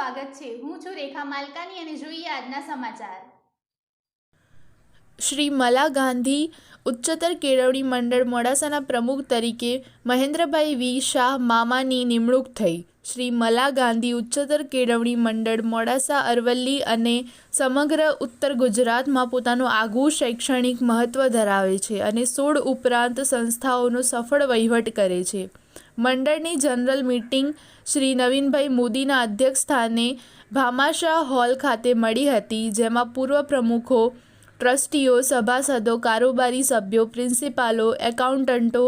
સ્વાગત છે। હું છું રેખા માલકાની અને જોઈએ આજના સમાચાર। શ્રી મલા ગાંધી ઉચ્ચતર કેળવણી મંડળ મોડાસાના પ્રમુખ તરીકે મહેન્દ્રભાઈ વી શાહ મામાની નિમણૂક થઈ। શ્રી મલા ગાંધી ઉચ્ચતર કેળવણી મંડળ મોડાસા અરવલ્લી અને સમગ્ર ઉત્તર ગુજરાતમાં પોતાનું આગવું શૈક્ષણિક મહત્વ ધરાવે છે અને 16 ઉપરાંત સંસ્થાઓનો સફળ વહીવટ કરે છે। મંડળની જનરલ મીટિંગ શ્રી નવીનભાઈ મોદીના અધ્યક્ષસ્થાને ભામાશાહ હોલ ખાતે મળી હતી, જેમાં પૂર્વ પ્રમુખો, ટ્રસ્ટીઓ, સભાસદો, કારોબારી સભ્યો, પ્રિન્સિપાલો, એકાઉન્ટન્ટો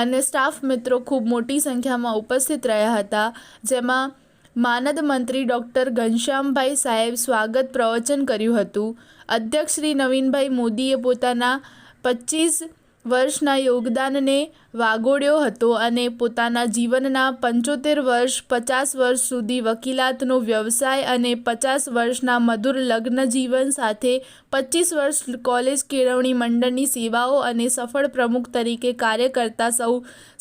અને સ્ટાફ મિત્રો ખૂબ મોટી સંખ્યામાં ઉપસ્થિત રહ્યા હતા, જેમાં માનદ મંત્રી ડૉક્ટર ઘનશ્યામભાઈ સાહેબ સ્વાગત પ્રવચન કર્યું હતું। અધ્યક્ષ શ્રી નવીનભાઈ મોદીએ પોતાના 25 વર્ષના યોગદાનને વાગોળ્યો હતો અને પોતાના જીવનના 75 વર્ષ, 50 વર્ષ સુધી વકીલાતનો વ્યવસાય અને 50 વર્ષના મધુર લગ્ન જીવન સાથે 25 વર્ષ કોલેજ કેળવણી મંડળની સેવાઓ અને સફળ પ્રમુખ તરીકે કાર્ય કરતા સૌ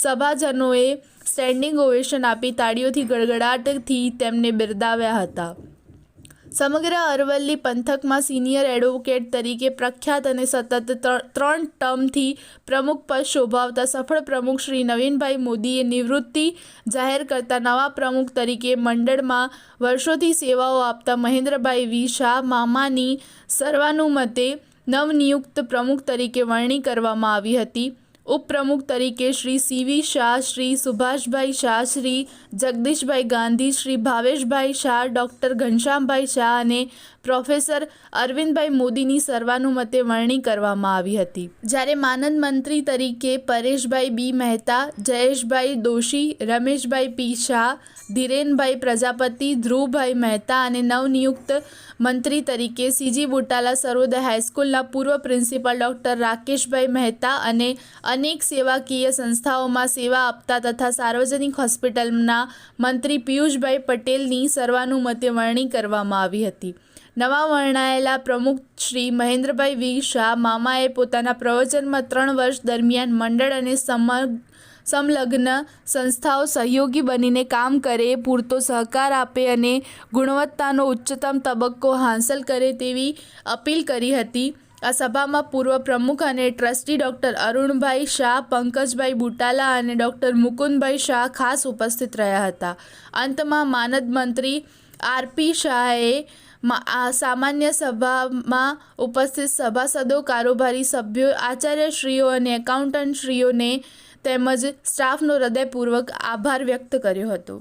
સભાજનોએ સ્ટેન્ડિંગ ઓવેશન આપી તાળીઓથી ગડગડાટથી તેમને બિરદાવ્યા હતા। સમગ્ર અરવલ્લી પંથકમાં સિનિયર એડવોકેટ તરીકે પ્રખ્યાત અને સતત 3 ટર્મથી પ્રમુખ પદ શોભાવતા સફળ પ્રમુખ શ્રી નવીનભાઈ મોદીએ નિવૃત્તિ જાહેર કરતા નવા પ્રમુખ તરીકે મંડળમાં વર્ષોથી સેવાઓ આપતા મહેન્દ્રભાઈ વી શાહ મામાની સર્વાનુમતે નવનિયુક્ત પ્રમુખ તરીકે વરણી કરવામાં આવી હતી। ઉપપ્રમુખ તરીકે શ્રી સીવી શાહ, શ્રી સુભાષભાઈ શાહ, શ્રી જગદીશભાઈ ગાંધી, શ્રી ભાવેશભાઈ શાહ, ડૉક્ટર ઘનશ્યામભાઈ શાહ અને પ્રોફેસર અરવિંદભાઈ મોદીની સર્વાનુમતે વરણી કરવામાં આવી હતી, જ્યારે માનદ મંત્રી તરીકે પરેશભાઈ બી મહેતા, જયેશભાઈ દોશી, રમેશભાઈ પી શાહ, ધીરેનભાઈ પ્રજાપતિ, ધ્રુવભાઈ મહેતા અને નવનિયુક્ત મંત્રી તરીકે સીજી બુટાલા સર્વોદય હાઈસ્કૂલના પૂર્વ પ્રિન્સિપાલ ડૉક્ટર રાકેશભાઈ મહેતા અને અનેક સેવાકીય સંસ્થાઓમાં સેવા આપતા તથા સાર્વજનિક હોસ્પિટલના મંત્રી પિયુષભાઈ પટેલની સર્વાનુમતે વરણી કરવામાં આવી હતી। નવા વરણાયેલા પ્રમુખ શ્રી મહેન્દ્રભાઈ વી શાહ મામાએ પોતાના પ્રવચનમાં 3 વર્ષ દરમિયાન મંડળ અને સંલગ્ન સંસ્થાઓ સહયોગી બનીને કામ કરે, પૂરતો સહકાર આપે અને ગુણવત્તાનો ઉચ્ચતમ તબક્કો હાંસલ કરે તેવી અપીલ કરી હતી। આ સભામાં પૂર્વ પ્રમુખ અને ટ્રસ્ટી ડૉક્ટર અરુણભાઈ શાહ, પંકજભાઈ બુટાલા અને ડૉક્ટર મુકુંદભાઈ શાહ ખાસ ઉપસ્થિત રહ્યા હતા। અંતમાં માનદ મંત્રી આરપી શાહે સામાન્ય સભામાં ઉપસ્થિત સભાસદો, કારોબારી સભ્યો, આચાર્યશ્રીઓ અને એકાઉન્ટન્ટશ્રીઓને તેમજ સ્ટાફનો હૃદયપૂર્વક આભાર વ્યક્ત કર્યો હતો।